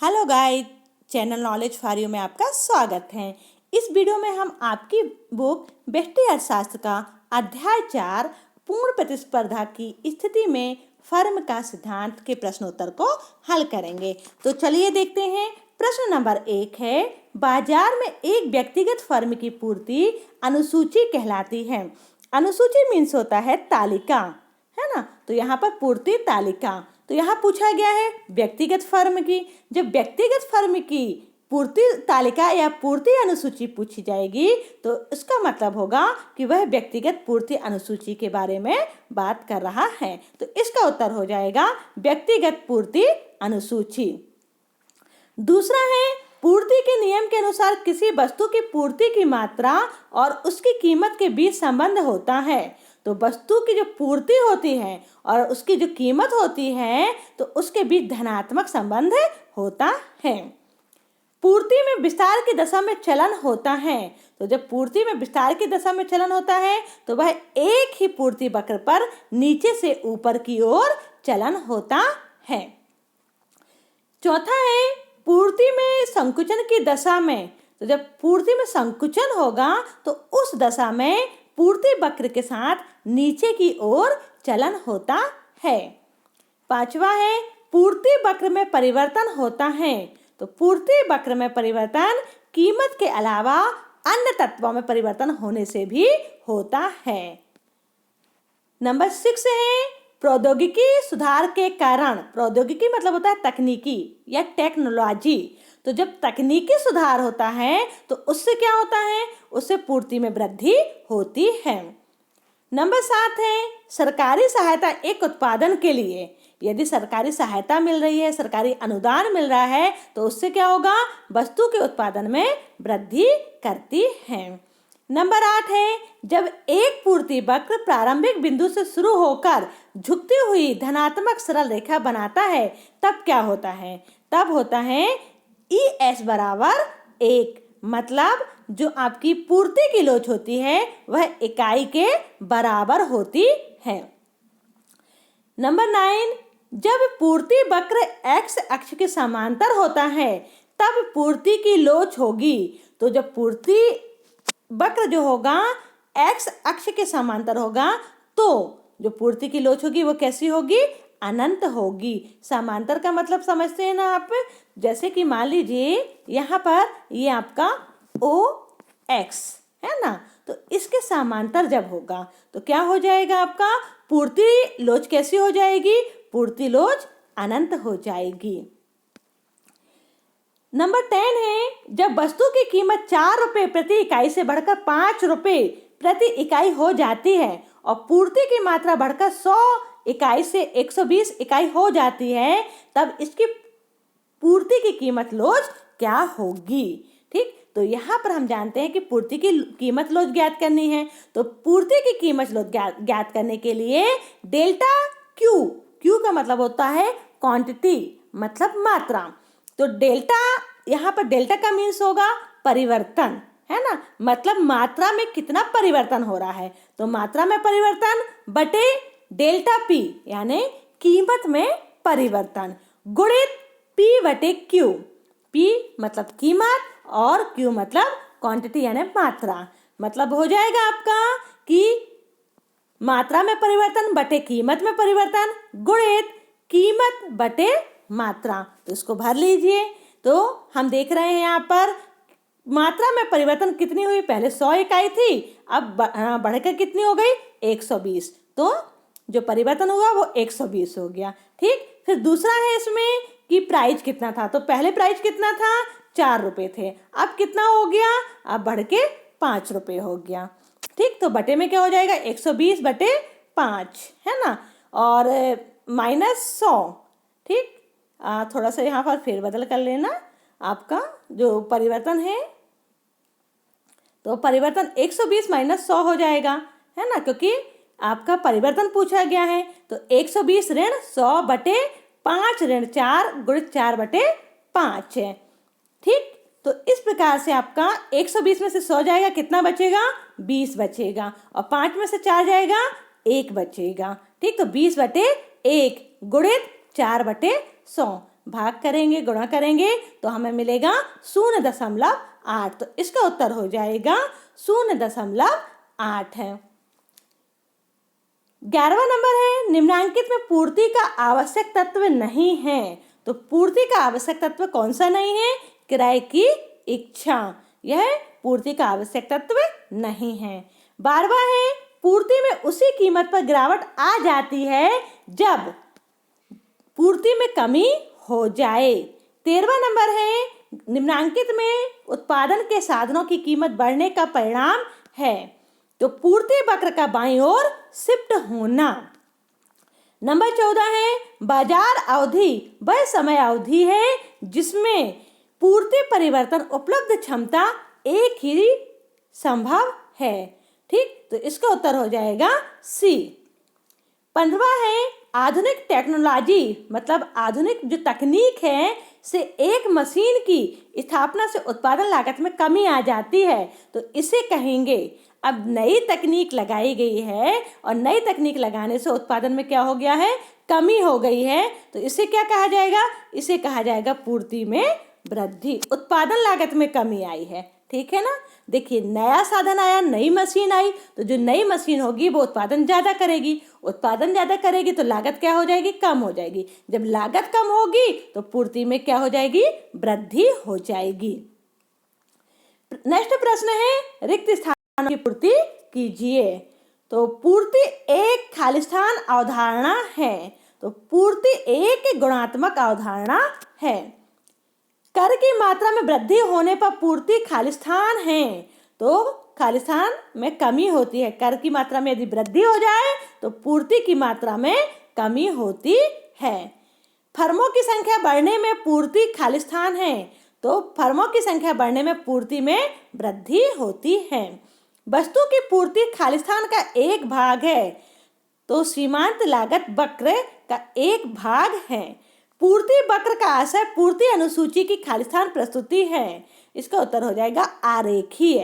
Hello guys, channel knowledge for you में आपका स्वागत है। इस वीडियो में हम आपकी बुक व्यष्टि अर्थशास्त्र का अध्याय 4 पूर्ण प्रतिस्पर्धा की स्थिति में फर्म का सिद्धांत के प्रश्नोत्तर को हल करेंगे। तो चलिए देखते हैं। प्रश्न नंबर 1 है, बाजार में एक व्यक्तिगत फर्म की पूर्ति अनुसूची कहलाती है। अनुसूची मीन्स होता है तालिका, है ना। तो यहाँ पर पूर्ति तालिका, तो यहाँ पूछा गया है व्यक्तिगत फर्म की। जब व्यक्तिगत फर्म की पूर्ति तालिका या पूर्ति अनुसूची पूछी जाएगी तो इसका मतलब होगा कि वह व्यक्तिगत पूर्ति अनुसूची के बारे में बात कर रहा है। तो इसका उत्तर हो जाएगा व्यक्तिगत पूर्ति अनुसूची। दूसरा है, पूर्ति के नियम के अनुसार किसी वस्तु की पूर्ति की मात्रा और उसकी कीमत के बीच संबंध होता है। तो वस्तु की जो पूर्ति होती है और उसकी जो कीमत होती है तो उसके बीच धनात्मक संबंध होता है। पूर्ति में विस्तार की दशा में चलन होता है। तो जब पूर्ति में विस्तार की दशा में चलन होता है तो वह एक ही पूर्ति वक्र पर नीचे से ऊपर की ओर चलन होता है। चौथा है, पूर्ति में संकुचन की दशा में, तो जब पूर्ति में संकुचन होगा तो उस दशा में पूर्ति वक्र के साथ नीचे की ओर चलन होता है। पांचवा है, पूर्ति वक्र में परिवर्तन होता है। तो पूर्ति वक्र में परिवर्तन कीमत के अलावा अन्य तत्वों में परिवर्तन होने से भी होता है। नंबर 6 है, प्रौद्योगिकी सुधार के कारण। प्रौद्योगिकी मतलब होता है तकनीकी या टेक्नोलॉजी। तो जब तकनीकी सुधार होता है तो उससे क्या होता है, उससे पूर्ति में वृद्धि होती है। नंबर 7 है, सरकारी सहायता एक उत्पादन के लिए। यदि सरकारी सहायता मिल रही है, सरकारी अनुदान मिल रहा है तो उससे क्या होगा, वस्तु के उत्पादन में वृद्धि करती है। नंबर 8 है, जब एक पूर्ति वक्र प्रारंभिक बिंदु से शुरू होकर झुकती हुई धनात्मक सरल रेखा बनाता है तब क्या होता है, तब होता है ES बराबर 1। मतलब जो आपकी पूर्ति की लोच होती है वह इकाई के बराबर होती है। नंबर 9, जब पूर्ति वक्र x अक्ष के समांतर होता है तब पूर्ति की लोच होगी। तो जब पूर्ति वक्र जो होगा x अक्ष के समांतर होगा तो जो पूर्ति की लोच होगी वो कैसी होगी, अनंत होगी। समांतर का मतलब समझते हैं ना आप, जैसे कि मान लीजिए यहाँ पर ये आपका OX है ना, तो इसके समांतर जब होगा तो क्या हो जाएगा, आपका पूर्ति लोच कैसी हो जाएगी, पूर्ति लोच अनंत हो जाएगी। नंबर 10 है, जब वस्तु की कीमत 4 रुपये प्रति इकाई से बढ़कर 5 रुपये प्रति इकाई हो जाती है और पूर्ति की मात्रा बढ़कर 100 इकाई से 120 इकाई हो जाती है तब इसकी पूर्ति की कीमत लोच क्या होगी। ठीक, तो यहाँ पर हम जानते हैं कि पूर्ति की कीमत लोच ज्ञात करनी है। तो पूर्ति की कीमत लोच ज्ञात करने के लिए डेल्टा क्यू का मतलब होता है क्वांटिटी, मतलब मात्रा। तो डेल्टा, यहाँ पर डेल्टा का मीन्स होगा परिवर्तन, है ना, मतलब मात्रा में कितना परिवर्तन हो रहा है। तो मात्रा में परिवर्तन बटे डेल्टा P यानी कीमत में परिवर्तन गुणित P बटे Q। P मतलब कीमत और Q मतलब क्वांटिटी यानी मात्रा। मतलब हो जाएगा आपका कि मात्रा में परिवर्तन बटे कीमत में परिवर्तन गुणित कीमत बटे मात्रा। तो इसको भर लीजिए। तो हम देख रहे हैं यहाँ पर मात्रा में परिवर्तन कितनी हुई, पहले 100 इकाई थी, अब बढ़कर कितनी हो गई, 120। तो जो परिवर्तन हुआ वो 120 हो गया। ठीक, फिर दूसरा है इसमें कि प्राइस कितना था। तो पहले प्राइस कितना था, 4 रुपये थे, अब कितना हो गया, अब बढ़ के 5 रुपये हो गया। ठीक, तो बटे में क्या हो जाएगा, 120 बटे 5, है ना, और -100। ठीक, थोड़ा सा यहाँ पर फेरबदल कर लेना। आपका जो परिवर्तन है तो परिवर्तन 120 - 100 हो जाएगा, है ना, क्योंकि आपका परिवर्तन पूछा गया है। तो 120 ऋण 100 बटे 5 ऋण 4 गुणित 4 बटे 5 है। ठीक, तो इस प्रकार से आपका 120 में से 100 जाएगा, कितना बचेगा, 20 बचेगा, और 5 में से 4 जाएगा, 1 बचेगा। ठीक, तो 20 बटे 1 गुणित 4 बटे 100 भाग करेंगे, गुणा करेंगे तो हमें मिलेगा 0.8। तो इसका उत्तर हो जाएगा 0.8 है। 11वां नंबर है, निम्नांकित में पूर्ति का आवश्यक तत्व नहीं है। तो पूर्ति का आवश्यक तत्व कौन सा नहीं है? क्रय की इच्छा, यह पूर्ति का आवश्यक तत्व नहीं है। 12वां है, पूर्ति में उसी कीमत पर गिरावट आ जाती है जब पूर्ति में कमी हो जाए। 13वां नंबर है, निम्नांकित में उत्पादन के साधनों की कीमत बढ़ने का परिणाम है। तो पूर्ति वक्र का बाईं ओर शिफ्ट होना। नंबर 14 है, बाजार अवधि वह समय अवधि है जिसमें पूर्ति परिवर्तन उपलब्ध क्षमता एक ही संभव है। ठीक, तो इसका उत्तर हो जाएगा सी। 15वां है, आधुनिक टेक्नोलॉजी मतलब आधुनिक जो तकनीक है से एक मशीन की स्थापना से उत्पादन लागत में कमी आ जाती है। तो इसे कहेंगे, अब नई तकनीक लगाई गई है और नई तकनीक लगाने से उत्पादन में क्या हो गया है? कमी हो गई है। तो इसे क्या कहा जाएगा? इसे कहा जाएगा पूर्ति में वृद्धि, उत्पादन लागत में कमी आई है। ठीक है ना। देखिए, नया साधन आया, नई मशीन आई, तो जो नई मशीन होगी वो उत्पादन ज़्यादा करेगी, उत्पादन ज़्यादा करेगी तो लागत क्या हो जाएगी? कम हो जाएगी। जब लागत कम होगी तो पूर्ति में क्या हो जाएगी? वृद्धि हो जाएगी। नेक्स्ट प्रश्न है, रिक्त स्थानों की पूर्ति कीजिए। तो पूर्ति एक खालिस्तान अवधारणा है। तो पूर्ति एक गुणात्मक अवधारणा है। कर की मात्रा में वृद्धि होने पर पूर्ति खालिस्तान है। तो खालिस्तान में कमी होती है। कर की मात्रा में यदि वृद्धि हो जाए तो पूर्ति की मात्रा में कमी होती है। फर्मों की संख्या बढ़ने में पूर्ति खालिस्तान है। तो फर्मों की संख्या बढ़ने में पूर्ति में वृद्धि होती है। वस्तु की पूर्ति खालिस्तान का एक भाग है। तो सीमांत लागत वक्र का एक भाग है। पूर्ति वक्र का आशय पूर्ति अनुसूची की खालिस्तान प्रस्तुति है। इसका उत्तर हो जाएगा आरेखीय।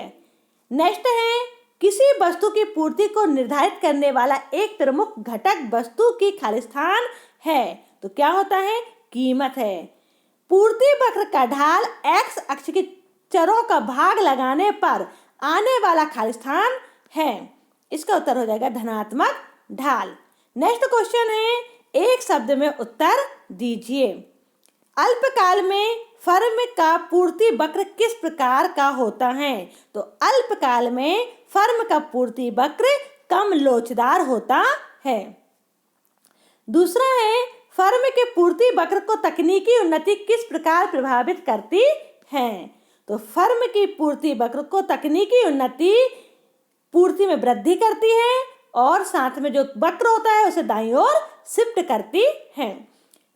नेक्स्ट है, किसी वस्तु की पूर्ति को निर्धारित करने वाला एक प्रमुख घटक वस्तु की खालिस्तान है। तो क्या होता है? कीमत है। पूर्ति वक्र का ढाल एक्स अक्ष के चरों का भाग लगाने पर आने वाला खालिस्तान है। इसका उत्तर हो जाएगा धनात्मक ढाल। नेक्स्ट क्वेश्चन है, एक शब्द में उत्तर दीजिए। अल्पकाल में फर्म का पूर्ति वक्र किस प्रकार का होता है? तो अल्पकाल में फर्म का पूर्ति वक्र कम लोचदार होता है। दूसरा है, फर्म के पूर्ति वक्र को तकनीकी उन्नति किस प्रकार प्रभावित करती है? तो फर्म की पूर्ति वक्र को तकनीकी उन्नति पूर्ति में वृद्धि करती है और साथ में जो वक्र होता है उसे दाईं ओर शिफ्ट करती है।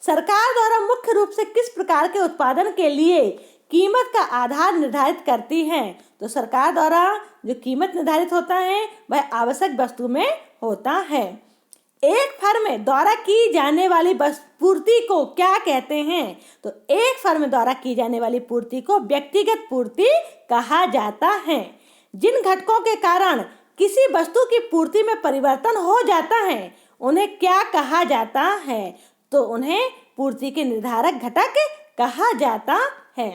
सरकार द्वारा मुख्य रूप से किस प्रकार के उत्पादन के लिए कीमत का आधार निर्धारित करती है? तो सरकार द्वारा जो कीमत निर्धारित होता है वह आवश्यक वस्तु में होता है। एक फर्म द्वारा की जाने वाली पूर्ति को क्या कहते हैं? तो एक फर्म द्वारा की जाने वाली पूर्ति को व्यक्तिगत पूर्ति कहा जाता है। जिन घटकों के कारण किसी वस्तु की पूर्ति में परिवर्तन हो जाता है उन्हें क्या कहा जाता है? तो उन्हें पूर्ति के निर्धारक घटक कहा जाता है।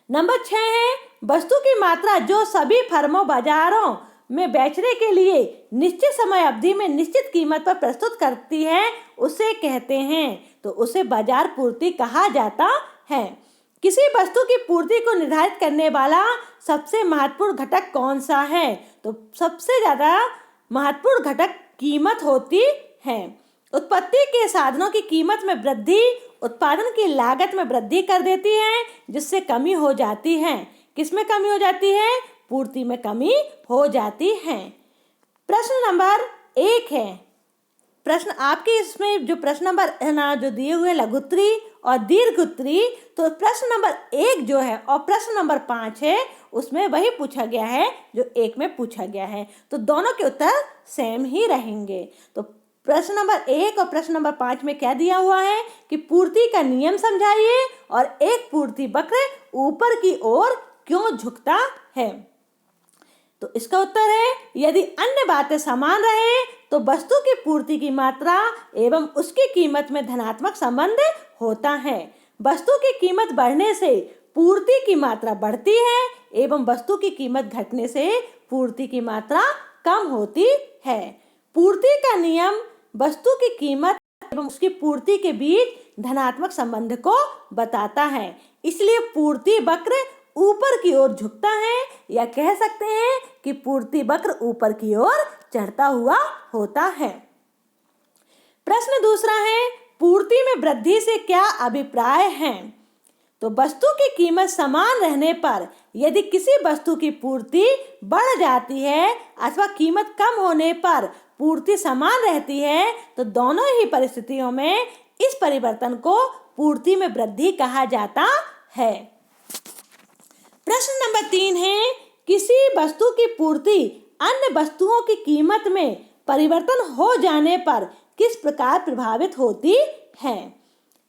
नंबर 6 है, वस्तु की मात्रा जो सभी फर्मों बाजारों में बेचने के लिए निश्चित समय अवधि में निश्चित कीमत पर प्रस्तुत करती है उसे कहते हैं। तो उसे बाजार पूर्ति कहा जाता है। किसी वस्तु की पूर्ति को निर्धारित करने वाला सबसे महत्वपूर्ण घटक कौन सा है? तो सबसे ज़्यादा महत्वपूर्ण घटक कीमत होती है। उत्पत्ति के साधनों की कीमत में वृद्धि उत्पादन की लागत में वृद्धि कर देती है, जिससे कमी हो जाती है। किसमें कमी हो जाती है? पूर्ति में कमी हो जाती है। प्रश्न नंबर 1 है। प्रश्न आपके इसमें जो प्रश्न नंबर है ना, जो दिए हुए लघुत्तरी और दीर्घोत्तरी, तो प्रश्न नंबर 1 जो है और प्रश्न नंबर 5 है उसमें वही पूछा गया है जो 1 में पूछा गया है। तो दोनों के उत्तर सेम ही रहेंगे। तो प्रश्न नंबर 1 और प्रश्न नंबर 5 में क्या दिया हुआ है कि पूर्ति का नियम समझाइए और एक पूर्ति वक्र ऊपर की ओर क्यों झुकता है। तो इसका उत्तर है यदि अन्य बातें समान रहे तो वस्तु की पूर्ति की मात्रा एवं उसकी कीमत में धनात्मक संबंध होता है। वस्तु की कीमत बढ़ने से पूर्ति की मात्रा बढ़ती है एवं वस्तु की कीमत घटने से पूर्ति की मात्रा कम होती है। पूर्ति का नियम वस्तु की कीमत एवं उसकी पूर्ति के बीच धनात्मक संबंध को बताता है, इसलिए पूर्ति वक्र ऊपर की ओर झुकता है, या कह सकते हैं कि पूर्ति वक्र ऊपर की ओर चढ़ता हुआ होता है। प्रश्न दूसरा है, पूर्ति में वृद्धि से क्या अभिप्राय है? तो वस्तु की कीमत समान रहने पर यदि किसी वस्तु की पूर्ति बढ़ जाती है अथवा कीमत कम होने पर पूर्ति समान रहती है तो दोनों ही परिस्थितियों में इस परिवर्तन को पूर्ति में वृद्धि कहा जाता है। प्रश्न नंबर 3 है, किसी वस्तु की पूर्ति अन्य वस्तुओं की कीमत में परिवर्तन हो जाने पर किस प्रकार प्रभावित होती है?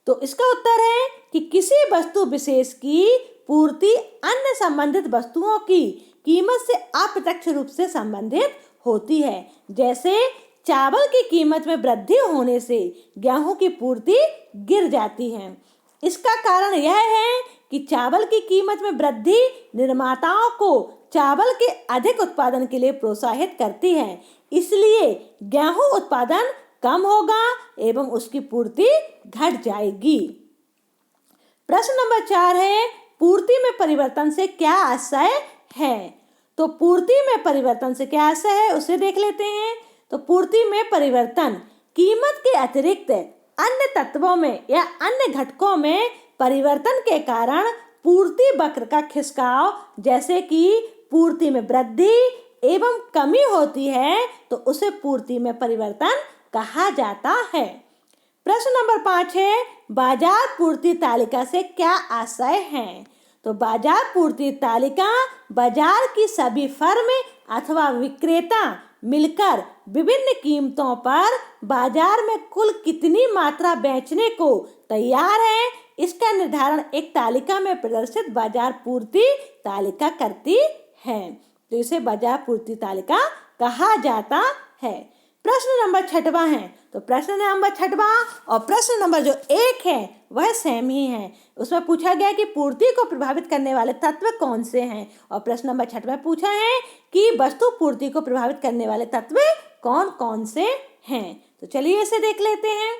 तो इसका उत्तर है कि किसी वस्तु विशेष की पूर्ति अन्य संबंधित वस्तुओं की कीमत से अप्रत्यक्ष रूप से संबंधित होती है। जैसे चावल की कीमत में वृद्धि होने से गेहूं की पूर्ति गिर जाती है। इसका कारण यह है कि चावल की कीमत में वृद्धि निर्माताओं को चावल के अधिक उत्पादन के लिए प्रोत्साहित करती है, इसलिए गेहूं उत्पादन कम होगा एवं उसकी पूर्ति घट जाएगी। प्रश्न नंबर 4 है, पूर्ति में परिवर्तन से क्या आशय है? तो पूर्ति में परिवर्तन से क्या आशय है उसे देख लेते हैं। तो पूर्ति में परिवर्तन कीमत के अतिरिक्त अन्य तत्वों में या अन्य घटकों में परिवर्तन के कारण पूर्ति वक्र का खिसकाव, जैसे कि पूर्ति में वृद्धि एवं कमी होती है, तो उसे पूर्ति में परिवर्तन कहा जाता है। प्रश्न नंबर 5 है, बाजार पूर्ति तालिका से क्या आशय है? तो बाजार पूर्ति तालिका बाजार की सभी फर्म अथवा विक्रेता मिलकर विभिन्न कीमतों पर बाजार में कुल कितनी मात्रा बेचने को तैयार है, इसका निर्धारण एक तालिका में प्रदर्शित बाजार पूर्ति तालिका करती है। तो इसे बाजार पूर्ति तालिका कहा जाता है। प्रश्न नंबर 6वां है। तो प्रश्न नंबर 6वां और प्रश्न नंबर जो 1 है वह सेम ही है। उसमें पूछा गया कि पूर्ति को प्रभावित करने वाले तत्व कौन से हैं, और प्रश्न नंबर 6वां पूछा है कि वस्तु पूर्ति को प्रभावित करने वाले तत्व कौन कौन से हैं। तो चलिए इसे देख लेते हैं।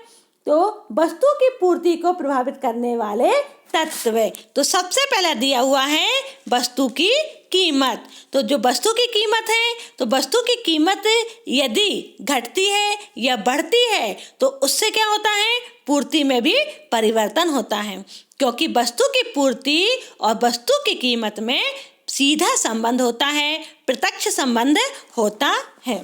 तो वस्तु की पूर्ति को प्रभावित करने वाले तत्व, तो सबसे पहले दिया हुआ है वस्तु की कीमत। तो जो वस्तु की कीमत है, तो वस्तु की कीमत यदि घटती है या बढ़ती है तो उससे क्या होता है, पूर्ति में भी परिवर्तन होता है, क्योंकि वस्तु की पूर्ति और वस्तु की कीमत में सीधा संबंध होता है, प्रत्यक्ष संबंध होता है।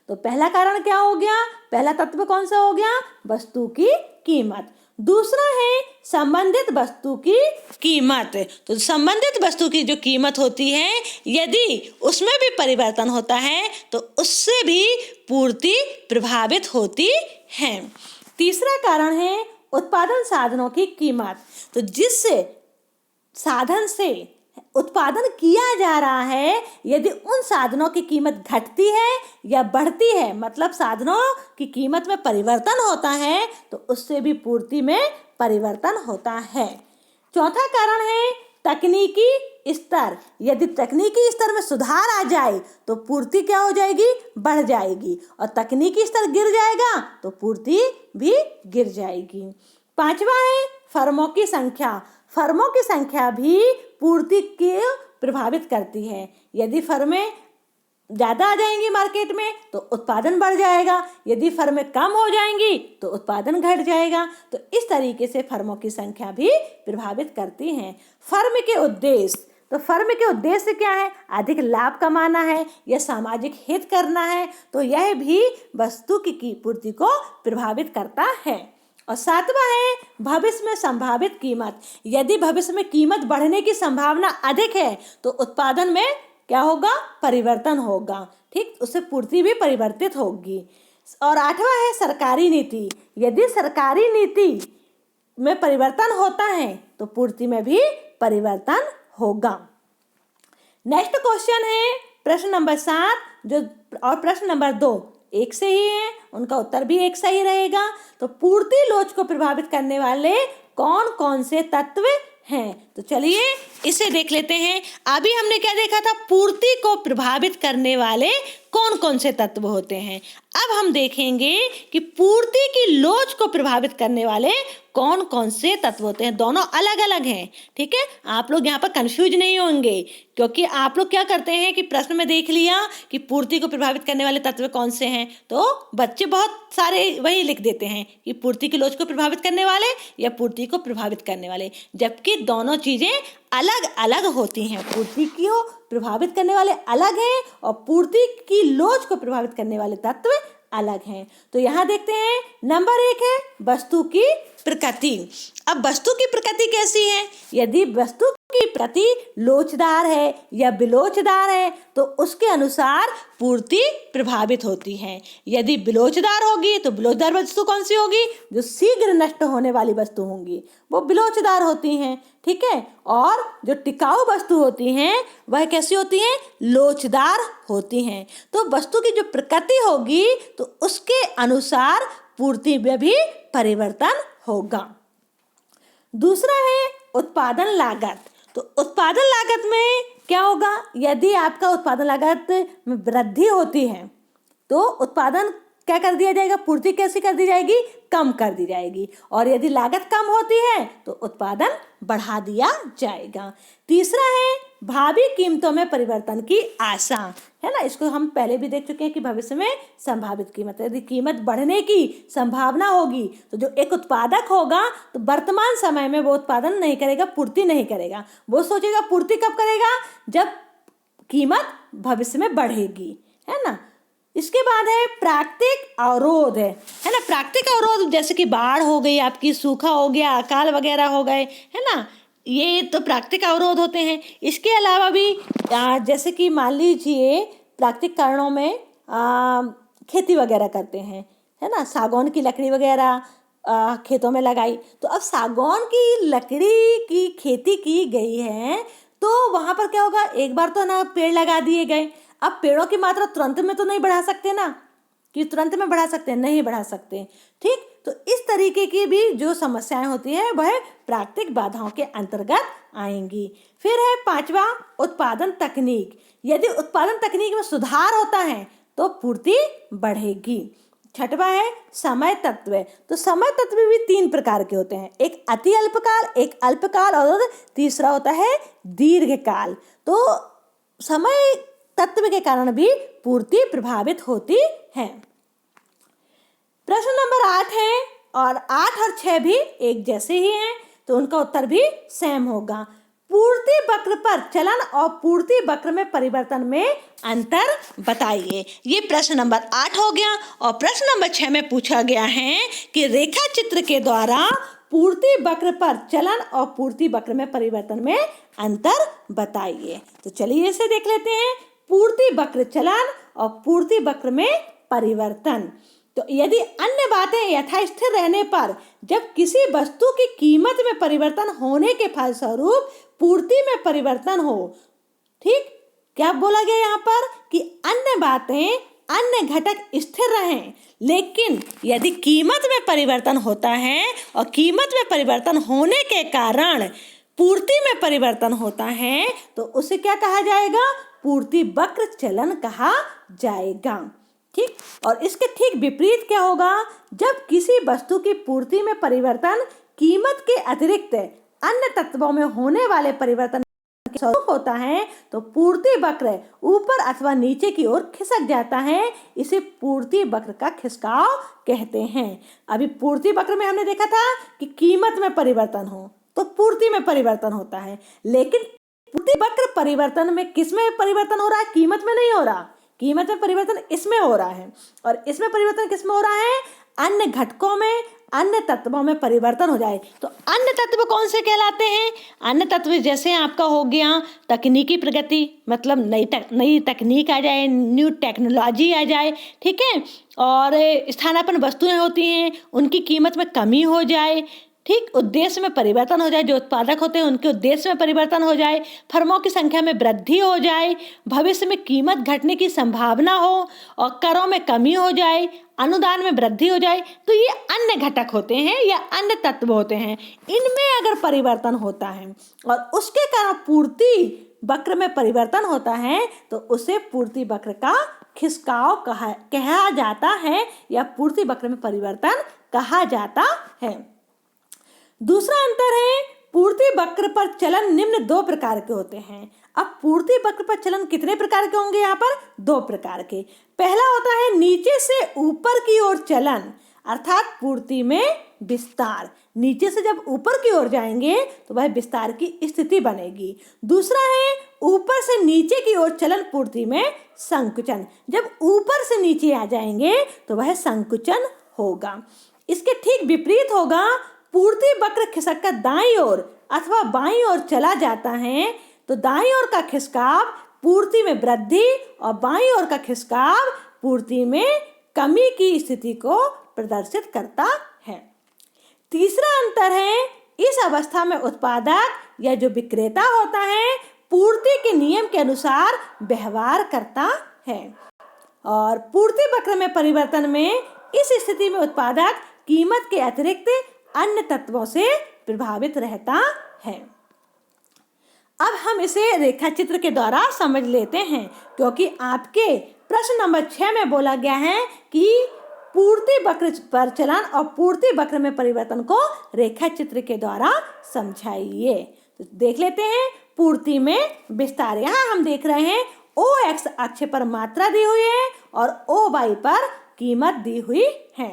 तो पहला कारण क्या हो गया, पहला तत्व कौन सा हो गया, वस्तु की कीमत। दूसरा है संबंधित वस्तु की कीमत। तो संबंधित वस्तु की जो कीमत होती है यदि उसमें भी परिवर्तन होता है तो उससे भी पूर्ति प्रभावित होती है। तीसरा कारण है उत्पादन साधनों की कीमत। तो जिस साधन से उत्पादन किया जा रहा है यदि उन साधनों की कीमत घटती है या बढ़ती है, मतलब साधनों की कीमत में परिवर्तन होता है, तो उससे भी पूर्ति में परिवर्तन होता है। चौथा कारण है तकनीकी स्तर। यदि तकनीकी स्तर में सुधार आ जाए तो पूर्ति क्या हो जाएगी, बढ़ जाएगी, और तकनीकी स्तर गिर जाएगा तो पूर्ति भी गिर जाएगी। पांचवा है फर्मों की संख्या। फर्मों की संख्या भी पूर्ति को प्रभावित करती है। यदि फर्में ज़्यादा आ जाएंगी मार्केट में तो उत्पादन बढ़ जाएगा, यदि फर्में कम हो जाएंगी तो उत्पादन घट जाएगा। तो इस तरीके से फर्मों की संख्या भी प्रभावित करती हैं। फर्म के उद्देश्य, तो फर्म के उद्देश्य क्या है, अधिक लाभ कमाना है या सामाजिक हित करना है, तो यह भी वस्तु की पूर्ति को प्रभावित करता है। और सातवां है भविष्य में संभावित कीमत। यदि भविष्य में कीमत बढ़ने की संभावना अधिक है तो उत्पादन में क्या होगा, परिवर्तन होगा, ठीक, उससे पूर्ति भी परिवर्तित होगी। और आठवां है सरकारी नीति। यदि सरकारी नीति में परिवर्तन होता है तो पूर्ति में भी परिवर्तन होगा। नेक्स्ट क्वेश्चन है प्रश्न नंबर 7 जो और प्रश्न नंबर 2 एक से ही है, उनका उत्तर भी एक सही रहेगा। तो पूर्ति लोच को प्रभावित करने वाले कौन कौन से तत्व हैं? तो चलिए इसे देख लेते हैं। अभी हमने क्या देखा था, पूर्ति को प्रभावित करने वाले कौन कौन से तत्व होते हैं। अब हम देखेंगे कि पूर्ति की लोच को प्रभावित करने वाले कौन कौन से तत्व होते हैं। दोनों अलग अलग हैं, ठीक है। आप लोग यहाँ पर कंफ्यूज नहीं होंगे, क्योंकि आप लोग क्या करते हैं कि प्रश्न में देख लिया कि पूर्ति को प्रभावित करने वाले तत्व कौन से हैं, तो बच्चे बहुत सारे वही लिख देते हैं कि पूर्ति की लोच को प्रभावित करने वाले या पूर्ति को प्रभावित करने वाले, जबकि दोनों चीजें अलग अलग होती हैं। पूर्ति को प्रभावित करने वाले अलग हैं और पूर्ति की लोच को प्रभावित करने वाले तत्व अलग हैं। तो यहाँ देखते हैं, नंबर 1 है वस्तु की प्रकृति। अब वस्तु की प्रकृति कैसी है? यदि वस्तु की प्रकृति लोचदार है या बिलोचदार है तो उसके अनुसार पूर्ति प्रभावित होती है। यदि बिलोचदार होगी तो बिलोचदार वस्तु कौन सी होगी? जो शीघ्र नष्ट होने वाली वस्तु होंगी वो बिलोचदार होती हैं, ठीक है। और जो टिकाऊ वस्तु होती हैं वह कैसी होती हैं? लोचदार होती हैं। तो वस्तु की जो प्रकृति होगी तो उसके अनुसार पूर्ति में भी परिवर्तन होगा। दूसरा है उत्पादन लागत। तो उत्पादन लागत में क्या होगा? यदि आपका उत्पादन लागत में वृद्धि होती है तो उत्पादन क्या कर दिया जाएगा? पूर्ति कैसी कर दी जाएगी? कम कर दी जाएगी। और यदि लागत कम होती है तो उत्पादन बढ़ा दिया जाएगा। तीसरा है भावी कीमतों में परिवर्तन की आशा, है ना। इसको हम पहले भी देख चुके हैं कि भविष्य में संभावित कीमत, यदि कीमत बढ़ने की संभावना होगी तो जो एक उत्पादक होगा तो वर्तमान समय में वो उत्पादन नहीं करेगा, पूर्ति नहीं करेगा। वो सोचेगा पूर्ति कब करेगा? जब कीमत भविष्य में बढ़ेगी, है ना। इसके बाद है प्राकृतिक अवरोध, है ना। प्राकृतिक अवरोध जैसे कि बाढ़ हो गई आपकी, सूखा हो गया, अकाल वगैरह हो गए, है ना, ये तो प्राकृतिक अवरोध होते हैं। इसके अलावा भी जैसे कि मान लीजिए प्राकृतिक कारणों में खेती वगैरह करते हैं, है ना। सागौन की लकड़ी वगैरह खेतों में लगाई, तो अब सागौन की लकड़ी की खेती की गई है तो वहाँ पर क्या होगा? एक बार तो ना पेड़ लगा दिए गए, अब पेड़ों की मात्रा तुरंत में तो नहीं बढ़ा सकते ना, कि तुरंत में बढ़ा सकते हैं? नहीं बढ़ा सकते, ठीक। तो इस तरीके की भी जो समस्याएं होती है वह प्राकृतिक बाधाओं के अंतर्गत आएंगी। फिर है 5वां उत्पादन तकनीक। यदि उत्पादन तकनीक में सुधार होता है तो पूर्ति बढ़ेगी। 6वां है समय तत्व। तो समय तत्व भी 3 प्रकार के होते हैं, एक अति अल्पकाल, एक अल्पकाल और तीसरा होता है दीर्घकाल। तो समय तत्व के कारण भी पूर्ति प्रभावित होती है। प्रश्न नंबर 8 है और 8 और 6 भी एक जैसे ही हैं तो उनका उत्तर भी सेम होगा। पूर्ति वक्र पर चलन और पूर्ति वक्र में परिवर्तन में अंतर बताइए। ये प्रश्न नंबर 8 हो गया। और प्रश्न नंबर 6 में पूछा गया है कि रेखा चित्र के द्वारा पूर्ति वक्र पर चलन और पूर्ति वक्र में परिवर्तन में अंतर बताइए। तो चलिए इसे देख लेते हैं। पूर्ति वक्र चलन और पूर्ति वक्र में परिवर्तन। तो यदि अन्य बातें यथास्थिर रहने पर जब किसी वस्तु की कीमत में परिवर्तन होने के फलस्वरूप पूर्ति में परिवर्तन हो, ठीक, क्या बोला गया यहाँ पर कि अन्य बातें, अन्य घटक स्थिर रहें, लेकिन यदि कीमत में परिवर्तन होता है और कीमत में परिवर्तन होने के कारण पूर्ति में परिवर्तन होता है तो उसे क्या कहा जाएगा? पूर्ति वक्र चलन कहा जाएगा, ठीक। और इसके ठीक विपरीत क्या होगा? जब किसी वस्तु की पूर्ति में परिवर्तन कीमत के अतिरिक्त अन्य तत्वों में होने वाले परिवर्तन के स्वरूप होता है तो पूर्ति वक्र ऊपर अथवा नीचे की ओर खिसक जाता है। इसे पूर्ति वक्र का खिसकाव कहते हैं। अभी पूर्ति वक्र में हमने देखा था कि कीमत में परिवर्तन हो तो पूर्ति में परिवर्तन होता है, लेकिन पूर्ति वक्र परिवर्तन में किस में परिवर्तन हो रहा है? कीमत में नहीं हो रहा। कीमत में परिवर्तन इसमें हो रहा है और इसमें परिवर्तन किस में हो रहा है? अन्य घटकों में, अन्य तत्वों में परिवर्तन हो जाए। तो अन्य तत्व कौन से कहलाते हैं? अन्य तत्व जैसे आपका हो गया तकनीकी प्रगति, मतलब नई तकनीक आ जाए, न्यू टेक्नोलॉजी आ जाए, ठीक है। और स्थानापन्न वस्तुएं होती हैं, उनकी कीमत में कमी हो जाए, ठीक उद्देश्य में परिवर्तन हो जाए, जो उत्पादक होते हैं उनके उद्देश्य में परिवर्तन हो जाए, फर्मों की संख्या में वृद्धि हो जाए, भविष्य में कीमत घटने की संभावना हो और करों में कमी हो जाए, अनुदान में वृद्धि हो जाए, तो ये अन्य घटक होते हैं या अन्य तत्व होते हैं। इनमें अगर परिवर्तन होता है और उसके कारण पूर्ति वक्र में परिवर्तन होता है तो उसे पूर्ति वक्र का खिसकाव कहा जाता है या पूर्ति वक्र में परिवर्तन कहा जाता है। दूसरा अंतर है, पूर्ति वक्र पर चलन निम्न दो प्रकार के होते हैं। अब पूर्ति वक्र पर चलन कितने प्रकार के होंगे? यहाँ पर दो प्रकार के। पहला होता है नीचे से ऊपर की ओर चलन, अर्थात पूर्ति में विस्तार। नीचे से जब ऊपर की ओर जाएंगे तो वह विस्तार की स्थिति बनेगी। दूसरा है ऊपर से नीचे की ओर चलन, पूर्ति में संकुचन। जब ऊपर से नीचे आ जाएंगे तो वह संकुचन होगा। इसके ठीक विपरीत होगा, पूर्ति वक्र खिसककर दाईं ओर अथवा बाईं ओर चला जाता है तो दाईं ओर का खिसकाव पूर्ति में वृद्धि और बाईं ओर का खिसकाव पूर्ति में कमी की स्थिति को प्रदर्शित करता है। तीसरा अंतर है, इस अवस्था में उत्पादक या जो विक्रेता होता है पूर्ति के नियम के अनुसार व्यवहार करता है और पूर्ति वक्र में परिवर्तन में इस स्थिति में उत्पादक कीमत के अतिरिक्त अन्य तत्वों से प्रभावित रहता है। अब हम इसे रेखा चित्र के द्वारा समझ लेते हैं, क्योंकि आपके प्रश्न नंबर 6 में बोला गया है कि पूर्ति वक्र पर चलन और पूर्ति वक्र में परिवर्तन को रेखा चित्र के द्वारा समझाइए। तो देख लेते हैं पूर्ति में विस्तार। यहाँ हम देख रहे हैं OX अक्ष पर मात्रा दी हुई है और OY पर कीमत दी हुई है।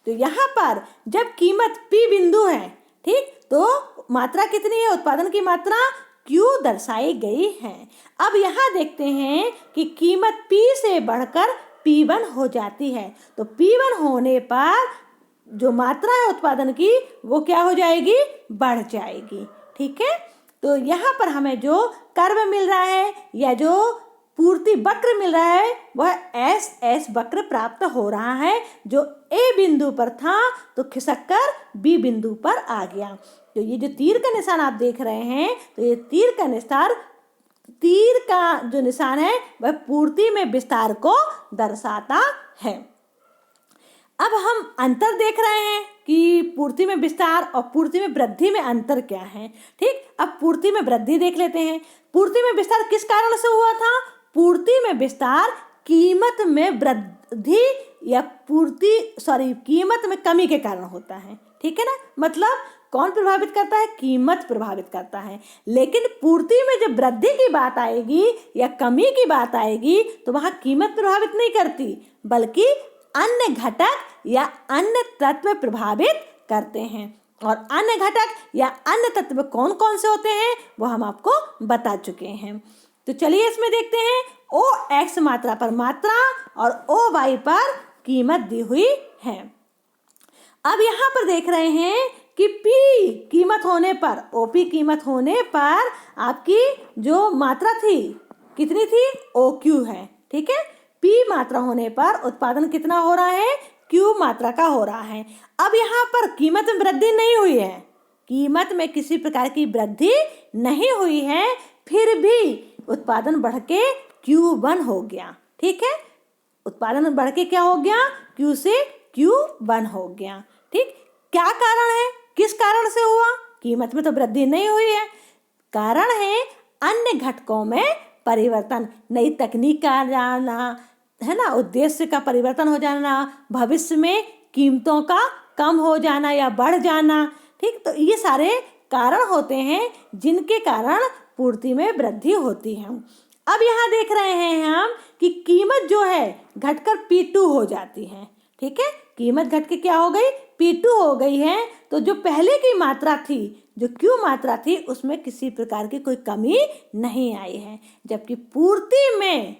तो यहाँ पर जब कीमत P बिंदु है, ठीक, तो मात्रा कितनी है? उत्पादन की मात्रा Q दर्शाई गई है। अब यहाँ देखते हैं कि कीमत P से बढ़कर P1 हो जाती है, तो P1 होने पर जो मात्रा है उत्पादन की वो क्या हो जाएगी? बढ़ जाएगी। ठीक है, तो यहाँ पर हमें जो कर्व मिल रहा है या जो पूर्ति वक्र मिल रहा है वह SS वक्र प्राप्त हो रहा है, जो A बिंदु पर था तो खिसककर B बिंदु पर आ गया। तो ये जो तीर का निशान आप देख रहे हैं, तो ये तीर का जो निशान है वह पूर्ति में विस्तार को दर्शाता है। अब हम अंतर देख रहे हैं कि पूर्ति में विस्तार और पूर्ति में वृद्धि में अंतर क्या है। ठीक, अब पूर्ति में वृद्धि देख लेते हैं। पूर्ति में विस्तार किस कारण से हुआ था? पूर्ति में विस्तार कीमत में वृद्धि या कीमत में कमी के कारण होता है। ठीक है ना, मतलब कौन प्रभावित करता है? कीमत प्रभावित करता है। लेकिन पूर्ति में जब वृद्धि की बात आएगी या कमी की बात आएगी तो वहाँ कीमत प्रभावित नहीं करती, बल्कि अन्य घटक या अन्य तत्व प्रभावित करते हैं। और अन्य घटक या अन्य तत्व कौन कौन से होते हैं वो हम आपको बता चुके हैं। तो चलिए इसमें देखते हैं। OX मात्रा पर मात्रा और OY पर कीमत दी हुई है। अब यहाँ पर देख रहे हैं कि P कीमत होने पर, OP कीमत होने पर आपकी जो मात्रा थी कितनी थी? OQ है। ठीक है, P मात्रा होने पर उत्पादन कितना हो रहा है? Q मात्रा का हो रहा है। अब यहाँ पर कीमत में वृद्धि नहीं हुई है, कीमत में किसी प्रकार की वृद्धि नहीं हुई है, फिर भी उत्पादन बढ़ के Q1 हो गया। ठीक है, उत्पादन बढ़ के क्या हो गया? Q से Q1 हो गया। ठीक, क्या कारण है? किस कारण से हुआ? कीमत में तो वृद्धि नहीं हुई है। कारण है अन्य घटकों में परिवर्तन, नई तकनीक का आ जाना, है ना, उद्देश्य का परिवर्तन हो जाना, भविष्य में कीमतों का कम हो जाना या बढ़ जाना। ठीक, तो ये सारे कारण होते हैं जिनके कारण पूर्ति में वृद्धि होती है। अब यहाँ देख रहे हैं हम कि कीमत जो है घटकर P2 हो जाती है। ठीक है, कीमत घट के क्या हो गई? P2 हो गई है। तो जो पहले की मात्रा थी, जो Q मात्रा थी, उसमें किसी प्रकार की कोई कमी नहीं आई है। जबकि पूर्ति में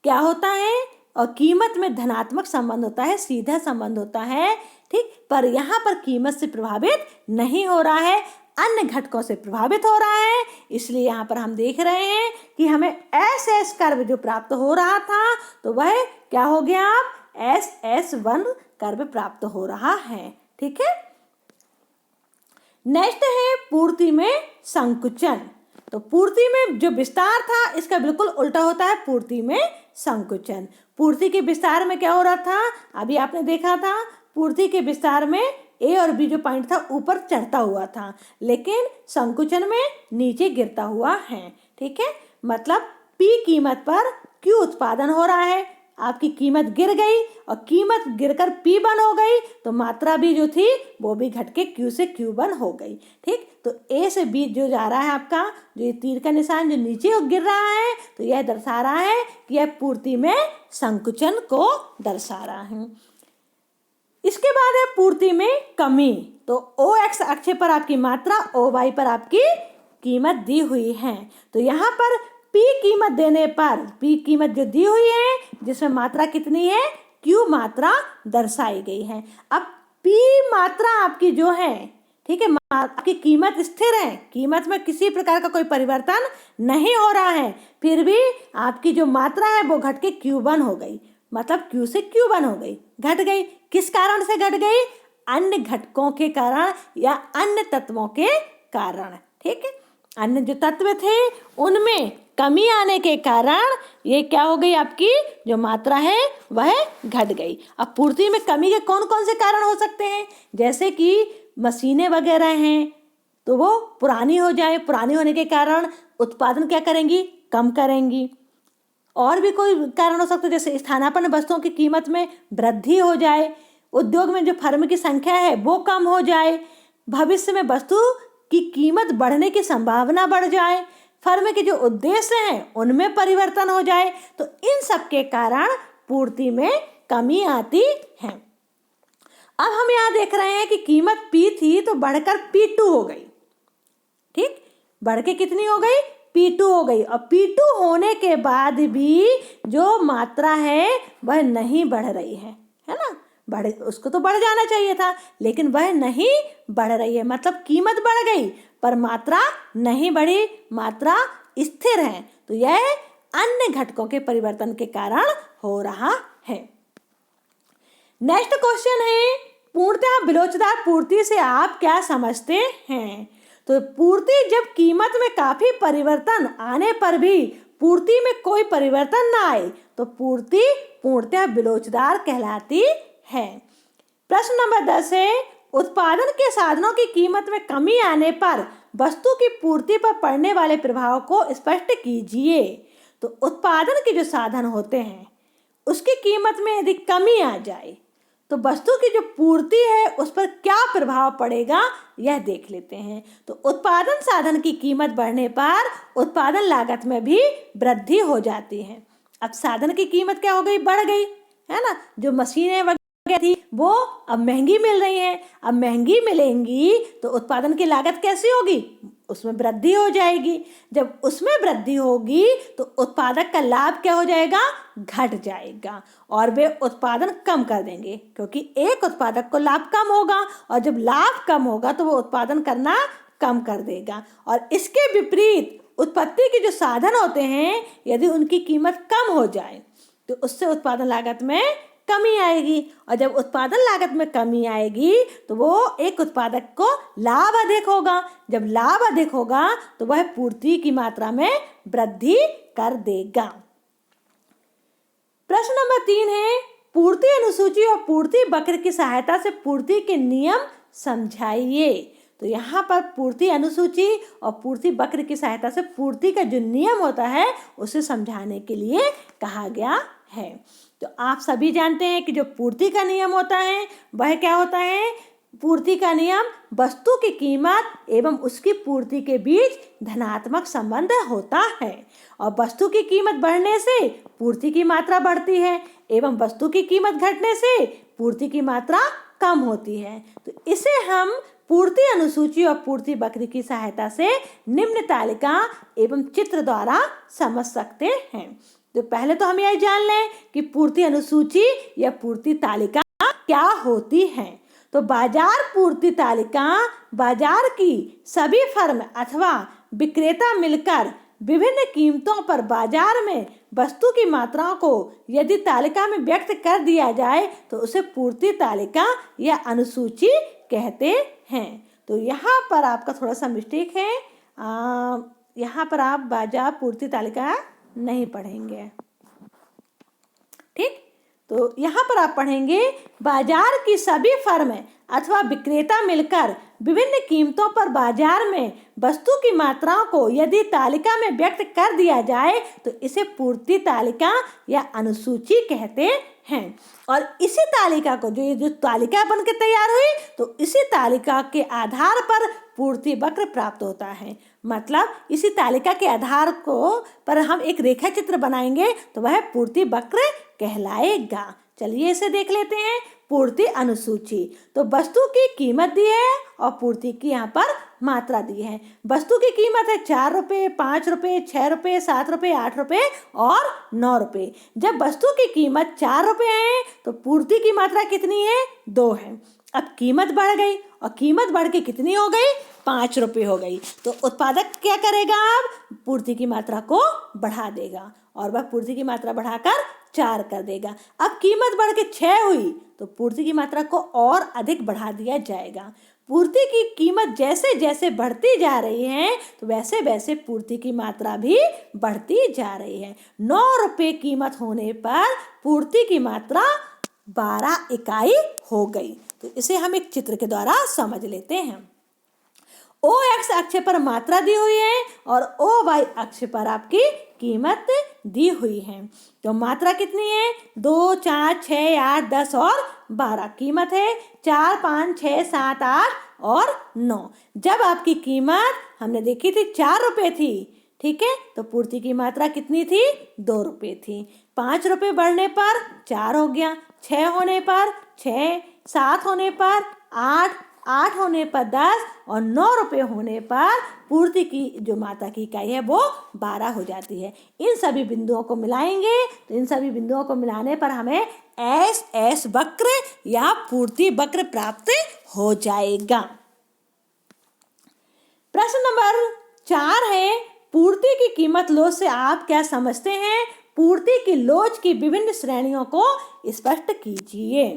क्या होता है? और कीमत में धनात्मक संबंध होता है, सीधा संबंध होता है। ठीक, पर यहाँ पर कीमत से प्रभावित नहीं हो रहा है, अन्य घटकों से प्रभावित हो रहा है। इसलिए यहाँ पर हम देख रहे हैं कि हमें SS कर्व जो प्राप्त हो रहा था तो वह क्या हो गया? SS1 कर्व प्राप्त हो रहा है। ठीक है, नेक्स्ट है पूर्ति में संकुचन। तो पूर्ति में जो विस्तार था इसका बिल्कुल उल्टा होता है पूर्ति में संकुचन। पूर्ति के विस्तार में क्या हो रहा था, अभी आपने देखा था, पूर्ति के विस्तार में ए और बी जो पॉइंट था ऊपर चढ़ता हुआ था, लेकिन संकुचन में नीचे गिरता हुआ है। ठीक है, मतलब पी कीमत पर क्यू उत्पादन हो रहा है, आपकी कीमत गिर गई और कीमत गिरकर पी वन हो गई, तो मात्रा भी जो थी वो भी घट के क्यू से क्यू वन हो गई। ठीक, तो ए से बी जो जा रहा है आपका, जो ये तीर का निशान जो नीचे गिर रहा है, तो यह दर्शा रहा है कि यह पूर्ति में संकुचन को दर्शा रहा है। इसके बाद है पूर्ति में कमी। तो ओ एक्स अक्ष पर आपकी मात्रा, ओ वाई पर आपकी कीमत दी हुई है। तो यहाँ पर पी कीमत देने पर, पी कीमत जो दी हुई है जिसमें मात्रा कितनी है, क्यू मात्रा दर्शाई गई है। अब पी मात्रा आपकी जो है, ठीक है, आपकी कीमत स्थिर है, कीमत में किसी प्रकार का कोई परिवर्तन नहीं हो रहा है, फिर भी आपकी जो मात्रा है वो घट के क्यू वन हो गई, मतलब क्यू से क्यू वन हो गई, घट गई। किस कारण से घट गई, अन्य घटकों के कारण या अन्य तत्वों के कारण। ठीक है, अन्य जो तत्व थे उनमें कमी आने के कारण ये क्या हो गई, आपकी जो मात्रा है वह घट गई। अब पूर्ति में कमी के कौन कौन से कारण हो सकते हैं, जैसे कि मशीनें वगैरह हैं तो वो पुरानी हो जाए, पुरानी होने के कारण उत्पादन क्या करेंगी, कम करेंगी। और भी कोई कारण हो सकता है, जैसे स्थानापन्न वस्तुओं की कीमत में वृद्धि हो जाए, उद्योग में जो फर्म की संख्या है वो कम हो जाए, भविष्य में वस्तु की कीमत बढ़ने की संभावना बढ़ जाए, फर्म के जो उद्देश्य हैं उनमें परिवर्तन हो जाए। तो इन सब के कारण पूर्ति में कमी आती है। अब हम यहाँ देख रहे हैं कि कीमत पी थी तो बढ़कर P2 हो गई। ठीक, बढ़ के कितनी हो गई, P2 हो गई। और P2 होने के बाद भी जो मात्रा है वह नहीं बढ़ रही है ना, बढ़, उसको तो बढ़ जाना चाहिए था, लेकिन वह नहीं बढ़ रही है, मतलब कीमत बढ़ गई पर मात्रा नहीं बढ़ी, मात्रा स्थिर है। तो यह अन्य घटकों के परिवर्तन के कारण हो रहा है। नेक्स्ट क्वेश्चन है, पूर्णतः विलोचदार पूर्ति से आप क्या समझते हैं। तो पूर्ति जब कीमत में काफी परिवर्तन आने पर भी पूर्ति में कोई परिवर्तन ना आए तो पूर्ति पूर्णतः विलोचदार कहलाती है। प्रश्न नंबर 10 है, उत्पादन के साधनों की कीमत में कमी आने पर वस्तु की पूर्ति पर पड़ने वाले प्रभाव को स्पष्ट कीजिए। तो उत्पादन के जो साधन होते हैं उसकी कीमत में यदि कमी आ जाए तो वस्तु की जो पूर्ति है उस पर क्या प्रभाव पड़ेगा यह देख लेते हैं। तो उत्पादन साधन की कीमत बढ़ने पर उत्पादन लागत में भी वृद्धि हो जाती है। अब साधन की कीमत क्या हो गई, बढ़ गई है ना, जो मशीनें वगैरह थी वो अब महंगी मिल रही हैं, अब महंगी मिलेंगी तो उत्पादन की लागत कैसी होगी, उसमें वृद्धि हो जाएगी। जब उसमें वृद्धि होगी तो उत्पादक का लाभ क्या हो जाएगा, घट जाएगा और वे उत्पादन कम कर देंगे, क्योंकि एक उत्पादक को लाभ कम होगा और जब लाभ कम होगा तो वो उत्पादन करना कम कर देगा। और इसके विपरीत उत्पत्ति के जो साधन होते हैं यदि उनकी कीमत कम हो जाए तो उससे उत्पादन लागत में कमी आएगी, और जब उत्पादन लागत में कमी आएगी तो वो एक उत्पादक को लाभ अधिक होगा, जब लाभ अधिक होगा तो वह पूर्ति की मात्रा में वृद्धि कर देगा। प्रश्न नंबर 3 है, पूर्ति अनुसूची और पूर्ति वक्र की सहायता से पूर्ति के नियम समझाइए। तो यहाँ पर पूर्ति अनुसूची और पूर्ति वक्र की सहायता से पूर्ति का जो नियम होता है उसे समझाने के लिए कहा गया है। तो आप सभी जानते हैं कि जो पूर्ति का नियम होता है वह क्या होता है, पूर्ति का नियम वस्तु की कीमत एवं उसकी पूर्ति के बीच धनात्मक संबंध होता है, और वस्तु की कीमत बढ़ने से पूर्ति की मात्रा बढ़ती है एवं वस्तु की कीमत घटने से पूर्ति की मात्रा कम होती है। तो इसे हम पूर्ति अनुसूची और पूर्ति वक्र की सहायता से निम्न तालिका एवं चित्र द्वारा समझ सकते हैं। तो पहले तो हम यह जान लें कि पूर्ति अनुसूची या पूर्ति तालिका क्या होती है। तो बाजार पूर्ति तालिका बाजार की सभी फर्म अथवा विक्रेता मिलकर विभिन्न कीमतों पर बाजार में वस्तु की मात्राओं को यदि तालिका में व्यक्त कर दिया जाए तो उसे पूर्ति तालिका या अनुसूची कहते हैं। तो तो यहाँ पर आपका थोड़ा सा मिस्टेक है, यहाँ पर आप बाजार पूर्ति तालिका नहीं पढ़ेंगे। ठीक, तो यहाँ पर आप पढ़ेंगे बाजार की सभी फर्म अथवा विक्रेता मिलकर विभिन्न कीमतों पर बाजार में वस्तु की मात्राओं को यदि तालिका में व्यक्त कर दिया जाए तो इसे पूर्ति तालिका या अनुसूची कहते हैं। और इसी तालिका को जो तालिका बनकर तैयार हुई तो इसी तालिका के आधार पर पूर्ति वक्र प्राप्त होता है। मतलब इसी तालिका के आधार को पर हम एक रेखा चित्र बनाएंगे तो वह पूर्ति वक्र कहलाएगा। चलिए इसे देख लेते हैं। पूर्ति अनुसूची, तो वस्तु की कीमत दी है और पूर्ति की यहाँ पर मात्रा दी है। वस्तु की कीमत है 4 रुपये, 5 रुपये, 6 रुपये, 7 रुपये, 8 रुपये और 9 रुपये। जब वस्तु की कीमत 4 रुपये है तो पूर्ति की मात्रा कितनी है? 2 है। अब कीमत बढ़ गई और कीमत बढ़ के कितनी हो गई? 5 रुपये हो गई। तो उत्पादक क्या करेगा? अब पूर्ति की मात्रा को बढ़ा देगा और वह पूर्ति की मात्रा बढ़ाकर 4 कर देगा। अब कीमत बढ़ के 6 हुई तो पूर्ति की मात्रा को और अधिक बढ़ा दिया जाएगा। पूर्ति की कीमत जैसे जैसे बढ़ती जा रही है तो वैसे वैसे पूर्ति की मात्रा भी बढ़ती जा रही है। 9 रुपये कीमत होने पर पूर्ति की मात्रा 12 इकाई हो गई। तो इसे हम एक चित्र के द्वारा समझ लेते हैं। OX अक्ष पर मात्रा दी हुई है और OY अक्ष पर आपकी कीमत दी हुई है। तो मात्रा कितनी है? 2, 4, 6, 8, 10 और 12। कीमत है 4, 5, 6, 7, 8 और 9। जब आपकी कीमत हमने देखी थी 4 रुपये थी, ठीक है, तो पूर्ति की मात्रा कितनी थी? 2 रुपये थी। 5 रुपये बढ़ने पर 4 हो गया, 6 होने पर 6, 7 होने पर 8, 8 होने पर 10 और 9 रुपये होने पर पूर्ति की जो मात्रा की इकाई है वो 12 हो जाती है। इन सभी बिंदुओं को मिलाएंगे तो इन सभी बिंदुओं को मिलाने पर हमें एस वक्र या पूर्ति वक्र प्राप्त हो जाएगा। प्रश्न नंबर 4 है, पूर्ति की कीमत लोच से आप क्या समझते हैं? पूर्ति की लोच की विभिन्न श्रेणियों को स्पष्ट कीजिए।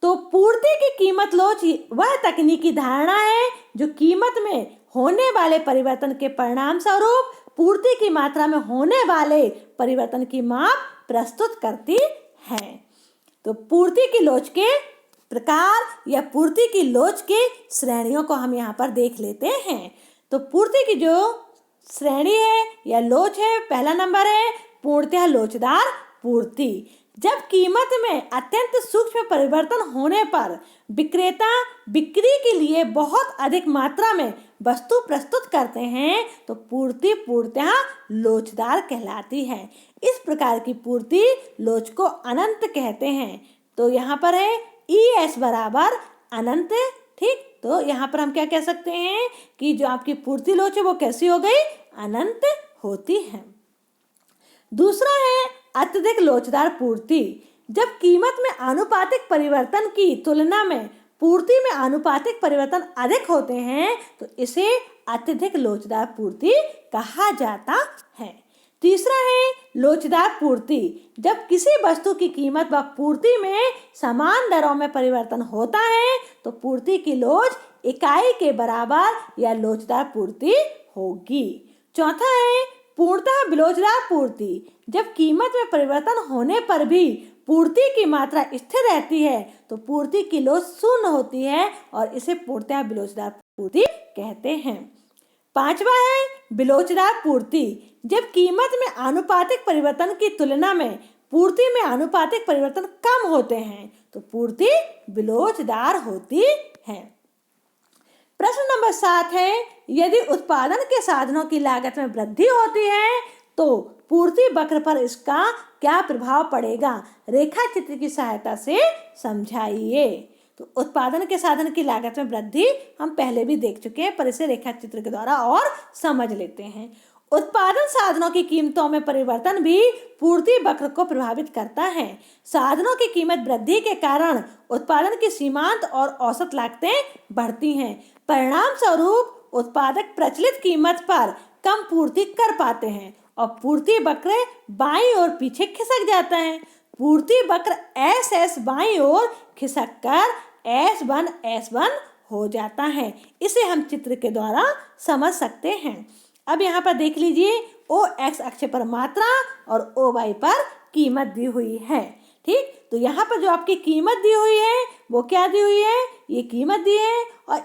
तो पूर्ति की कीमत लोच वह तकनीकी धारणा है जो कीमत में होने वाले परिवर्तन के परिणाम स्वरूप पूर्ति की मात्रा में होने वाले परिवर्तन की माप प्रस्तुत करती है। तो पूर्ति की लोच के प्रकार या पूर्ति की लोच के श्रेणियों को हम यहाँ पर देख लेते हैं। तो पूर्ति की जो श्रेणी है या लोच है, पहला नंबर है पूर्णतः लोचदार पूर्ति। जब कीमत में अत्यंत सूक्ष्म परिवर्तन होने पर विक्रेता बिक्री के लिए बहुत अधिक मात्रा में वस्तु प्रस्तुत करते हैं तो पूर्ति पूर्णतः लोचदार कहलाती है। इस प्रकार की पूर्ति लोच को अनंत कहते हैं। तो यहाँ पर है ES बराबर अनंत। ठीक, तो यहाँ पर हम क्या कह सकते हैं कि जो आपकी पूर्ति लोच है वो कैसी हो गई? अनंत होती है। दूसरा है अत्यधिक लोचदार पूर्ति। जब कीमत में आनुपातिक परिवर्तन की तुलना में पूर्ति में आनुपातिक परिवर्तन अधिक होते हैं तो इसे अत्यधिक लोचदार पूर्ति कहा जाता है। तीसरा है लोचदार पूर्ति। जब किसी वस्तु की कीमत व पूर्ति में समान दरों में परिवर्तन होता है तो पूर्ति की लोच इकाई के बराबर या लोचदार पूर्ति होगी। चौथा है पूर्णतः विलोचदार पूर्ति। जब कीमत में परिवर्तन होने पर भी पूर्ति की मात्रा स्थिर रहती है तो पूर्ति की लोच शून्य होती है और इसे पूर्णतः विलोचदार पूर्ति कहते हैं। पांचवा है विलोचदार पूर्ति। जब कीमत में आनुपातिक परिवर्तन की तुलना में पूर्ति में आनुपातिक परिवर्तन कम होते हैं तो पूर्ति विलोचदार होती है। प्रश्न नंबर 7 है, यदि उत्पादन के साधनों की लागत में वृद्धि होती है तो पूर्ति वक्र पर इसका क्या प्रभाव पड़ेगा? रेखा चित्र की सहायता से समझाइए। तो उत्पादन के साधन की लागत में वृद्धि हम पहले भी देख चुके हैं, पर इसे रेखा चित्र के द्वारा और समझ लेते हैं। उत्पादन साधनों की कीमतों में परिवर्तन भी पूर्ति वक्र को प्रभावित करता है। साधनों की कीमत वृद्धि के कारण उत्पादन की सीमांत और औसत लागतें बढ़ती हैं। परिणाम स्वरूप उत्पादक प्रचलित कीमत पर कम पूर्ति कर पाते हैं और पूर्ति वक्र बाईं ओर पीछे खिसक जाता है। पूर्ति वक्र SS बाईं ओर खिसक कर S1 S1 हो जाता है। इसे हम चित्र के द्वारा समझ सकते हैं। अब यहाँ पर देख लीजिए, ओ एक्स अक्ष पर मात्रा और ओ वाई पर कीमत दी हुई है। ठीक, तो यहाँ पर जो आपकी कीमत दी हुई है वो क्या दी हुई है, ये कीमत दी है और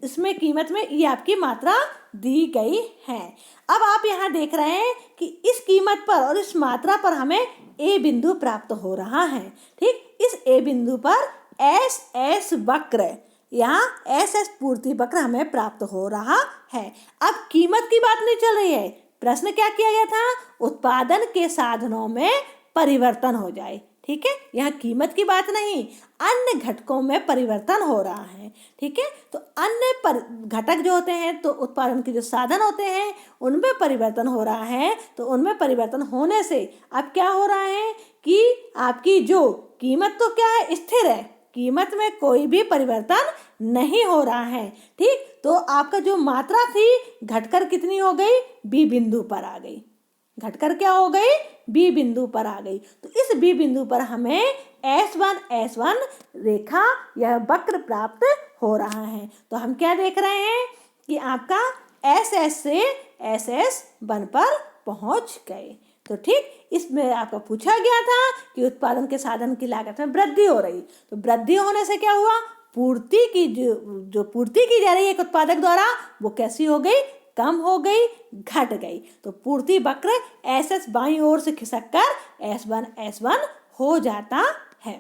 इसमें कीमत में ये आपकी मात्रा दी गई है। अब आप यहाँ देख रहे हैं कि इस कीमत पर और इस मात्रा पर हमें ए बिंदु प्राप्त हो रहा है। ठीक, इस ए बिंदु पर एस एस वक्र, यहाँ एस एस पूर्ति वक्र हमें प्राप्त हो रहा है। अब कीमत की बात नहीं चल रही है, प्रश्न क्या किया गया था, उत्पादन के साधनों में परिवर्तन हो जाए। ठीक है, यहाँ कीमत की बात नहीं, अन्य घटकों में परिवर्तन हो रहा है। ठीक है, तो अन्य घटक जो होते हैं, तो उत्पादन के जो साधन होते हैं उनमें परिवर्तन हो रहा है। तो उनमें परिवर्तन होने से अब क्या हो रहा है कि आपकी जो कीमत तो क्या है, स्थिर है, कीमत में कोई भी परिवर्तन नहीं हो रहा है। ठीक, तो आपका जो मात्रा थी घटकर कितनी हो गई, बी बिंदु पर आ गई, घटकर क्या हो गई, बी बिंदु पर आ गई। तो इस बी बिंदु पर हमें S1 रेखा या वक्र प्राप्त हो रहा है। तो हम क्या देख रहे हैं कि आपका SS से SS1 पर पहुंच गए। तो ठीक, इसमें आपका पूछा गया था कि उत्पादन के साधन की लागत में वृद्धि हो रही, तो वृद्धि होने से क्या हुआ, पूर्ति की जो पूर्ति की जा रही है एक उत्पादक द्वारा वो कैसी हो गई, कम हो गई, घट गई। तो पूर्ति वक्र SS बाईं ओर से खिसक कर S1 हो जाता है।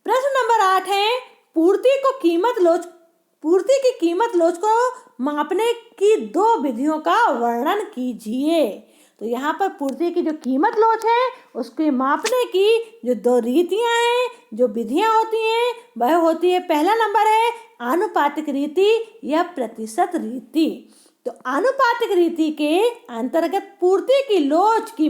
प्रश्न नंबर 8 है, पूर्ति की कीमत लोच को मापने की दो विधियों का वर्णन कीजिए। तो यहाँ पर पूर्ति की जो कीमत लोच है उसके मापने की जो दो रीतियाँ हैं, जो विधियाँ होती हैं, वह होती है, पहला नंबर है आनुपातिक रीति या प्रतिशत रीति। तो आनुपातिक रीति के अंतर्गत पूर्ति की लोच की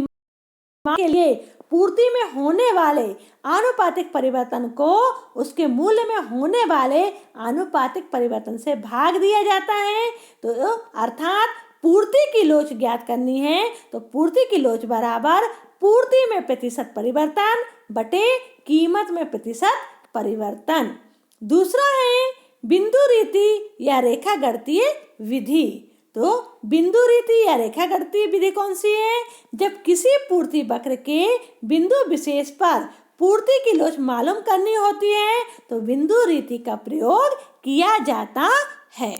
के लिए पूर्ति में होने वाले आनुपातिक परिवर्तन को उसके मूल्य में होने वाले आनुपातिक परिवर्तन से भाग दिया जाता है। तो अर्थात पूर्ति की लोच ज्ञात करनी है, तो पूर्ति की लोच बराबर पूर्ति में प्रतिशत परिवर्तन बटे कीमत में प्रतिशत परिवर्तन। दूसरा है बिंदु रीति या रेखा गणितीय विधि। तो बिंदु रीति या रेखा गणितीय विधि कौन सी है, जब किसी पूर्ति वक्र के बिंदु विशेष पर पूर्ति की लोच मालूम करनी होती है तो बिंदु रीति का प्रयोग किया जाता है।